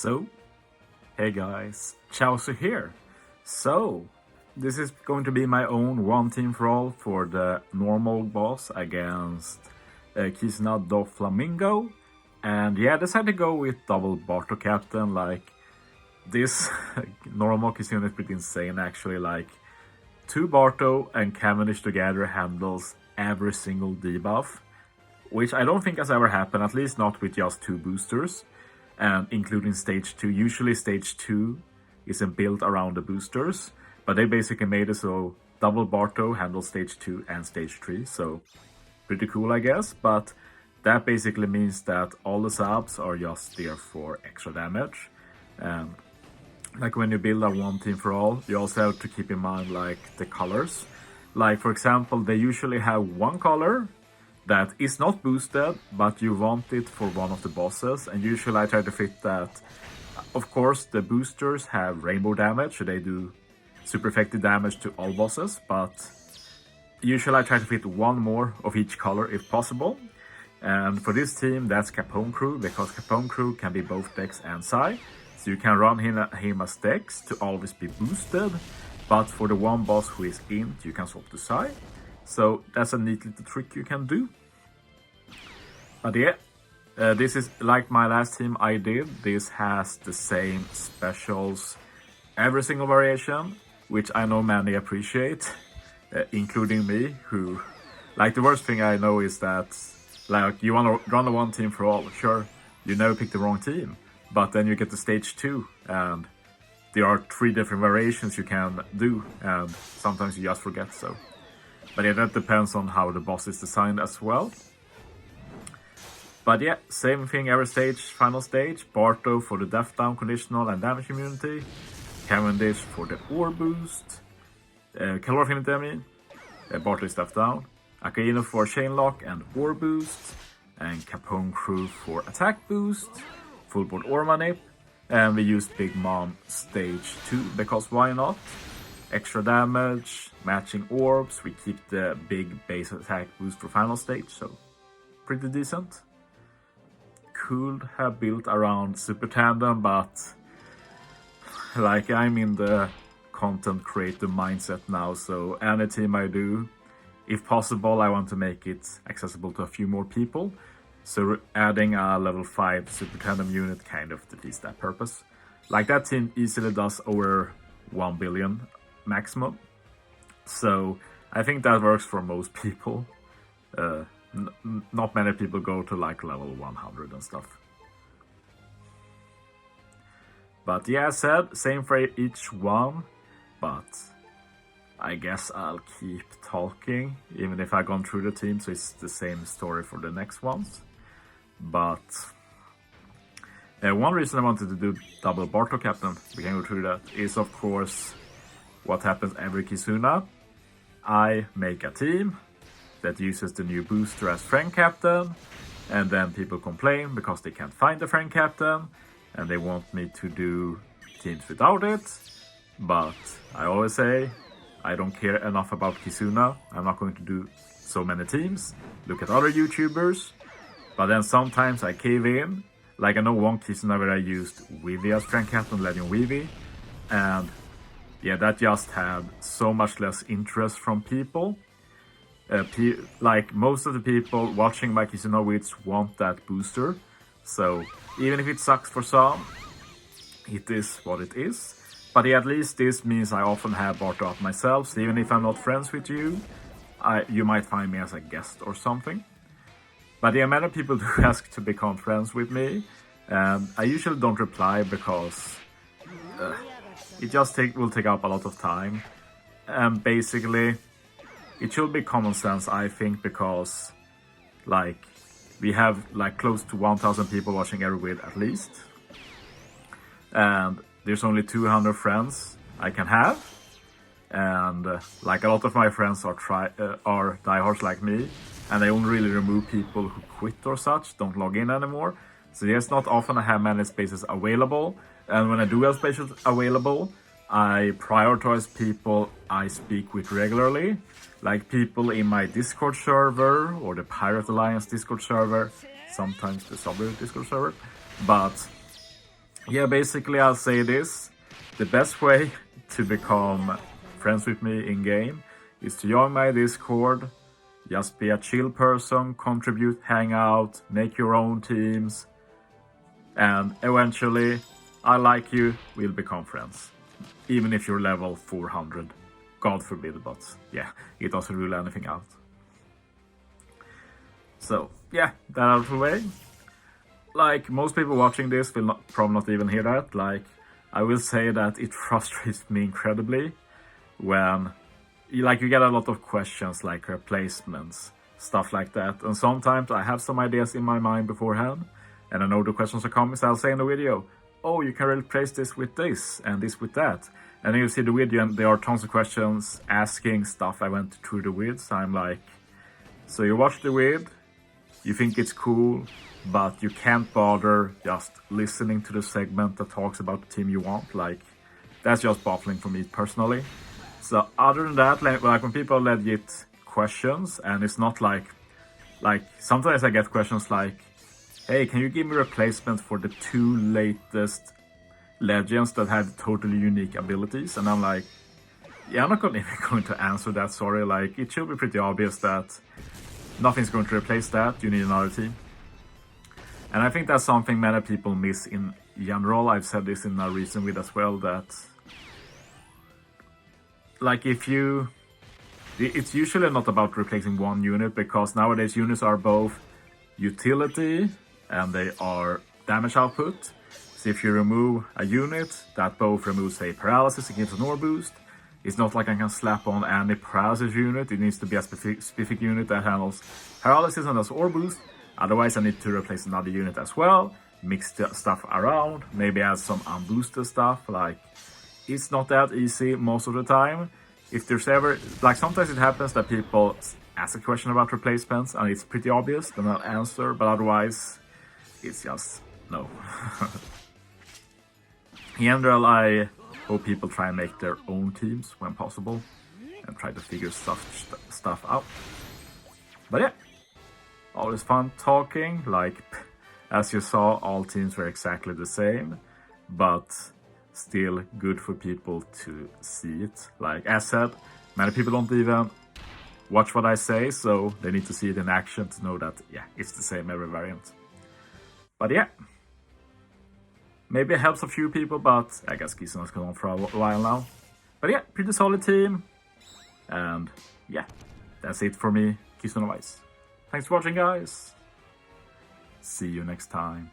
So, hey guys, Chauzu here. So, this is going to be my own one team for all for the normal boss against Kizuna Doflamingo. And yeah, I decided to go with double Barto captain. Like, this normal Kizuna is pretty insane actually. Like, 2 Barto and Cavendish together handles every single debuff, which I don't think has ever happened, at least not with just 2 boosters. And including stage 2. Usually stage 2 isn't built around the boosters, but they basically made it so double Barto handles stage 2 and stage 3, so pretty cool I guess. But that basically means that all the subs are just there for extra damage. And like when you build a one team for all, you also have to keep in mind like the colors. Like for example, they usually have one color that is not boosted, but you want it for one of the bosses, and usually I try to fit that. Of course, the boosters have rainbow damage, so they do super effective damage to all bosses, but usually I try to fit one more of each color if possible. And for this team, that's Capone Crew, because Capone Crew can be both Dex and Psi, so you can run him as Dex to always be boosted, but for the one boss who is Int, you can swap to Psi. So that's a neat little trick you can do. But yeah, this is like my last team I did. This has the same specials, every single variation, which I know many appreciate, including me, who, like the worst thing I know is that, like, you want to run a one team for all, sure, you never pick the wrong team, but then you get to stage 2, and there are 3 different variations you can do, and sometimes you just forget so. But yeah, that depends on how the boss is designed as well. But yeah, same thing every stage, final stage. Barto for the death down conditional and damage immunity. Cavendish for the ore boost. Calor affinity I mean. Barto is death down. Akaino for chain lock and ore boost. And Capone Crew for attack boost. Full board ore manip. And we use Big Mom stage 2 because why not? Extra damage, matching orbs, we keep the big base attack boost for final stage, so pretty decent. Could have built around Super Tandem, but like I'm in the content creator mindset now, so any team I do, if possible, I want to make it accessible to a few more people. So adding a level 5 Super Tandem unit kind of defeats that purpose. Like that team easily does over 1 billion maximum, so I think that works for most people. Not many people go to like level 100 and stuff. But yeah, I said same for each one, but I guess I'll keep talking even if I've gone through the team, so it's the same story for the next ones. But one reason I wanted to do double Barto captain, we can go through that, is of course what happens every Kizuna. I make a team that uses the new booster as friend captain, and then people complain because they can't find the friend captain, and they want me to do teams without it. But I always say, I don't care enough about Kizuna, I'm not going to do so many teams. Look at other YouTubers. But then sometimes I cave in, like I know one Kizuna where I used Weavy as friend captain, Legend Weavy, and yeah, that just had so much less interest from people. Like most of the people watching my Kizuna Wits want that booster. So even if it sucks for some, it is what it is. But yeah, at least this means I often have Barto up myself. So even if I'm not friends with you, you might find me as a guest or something. But yeah, many people do ask to become friends with me. And I usually don't reply because it just will take up a lot of time. And basically, it should be common sense, I think, because like we have like close to 1,000 people watching every vid at least. And there's only 200 friends I can have. And like a lot of my friends are diehards like me. And I only really remove people who quit or such, don't log in anymore. So there's not often I have many spaces available. And when I do have spaces available, I prioritize people I speak with regularly, like people in my Discord server or the Pirate Alliance Discord server, sometimes the Subreddit Discord server. But yeah, basically I'll say this. The best way to become friends with me in game is to join my Discord. Just be a chill person, contribute, hang out, make your own teams, and eventually, I like you, we'll become friends. Even if you're level 400. God forbid, but yeah, it doesn't rule anything out. So, yeah, that out of the way. Like, most people watching this will probably not even hear that. Like, I will say that it frustrates me incredibly when you get a lot of questions like replacements, stuff like that. And sometimes I have some ideas in my mind beforehand, and I know the questions are coming, so I'll say in the video, oh, you can replace this with this, and this with that. And then you see the video, and there are tons of questions asking stuff I went through the vid, so I'm like, so you watch the vid, you think it's cool, but you can't bother just listening to the segment that talks about the team you want. Like, that's just baffling for me personally. So other than that, like when people legit questions, and it's not like sometimes I get questions like, hey, can you give me replacement for the 2 latest legends that have totally unique abilities? And I'm like, yeah, I'm not even going to answer that, sorry. Like, it should be pretty obvious that nothing's going to replace that, you need another team. And I think that's something many people miss in general. I've said this in a recent video as well, that like it's usually not about replacing one unit, because nowadays units are both utility and they are damage output. So if you remove a unit, that both removes, say, paralysis, it gives an ore boost. It's not like I can slap on any paralysis unit, it needs to be a specific unit that handles paralysis and does ore boost. Otherwise I need to replace another unit as well, mix the stuff around, maybe add some unboosted stuff. Like, it's not that easy most of the time. If there's ever, like, sometimes it happens that people ask a question about replacements and it's pretty obvious, then I'll answer, but otherwise it's just no. In general, I hope people try and make their own teams when possible and try to figure stuff out. But yeah, always fun talking. Like, as you saw, all teams were exactly the same, but still good for people to see it. Like, as said, many people don't even watch what I say, so they need to see it in action to know that, yeah, it's the same every variant. But yeah, maybe it helps a few people, but I guess Kizuna's gone on for a while now. But yeah, pretty solid team. And yeah, that's it for me, Kizuna wise. Thanks for watching, guys. See you next time.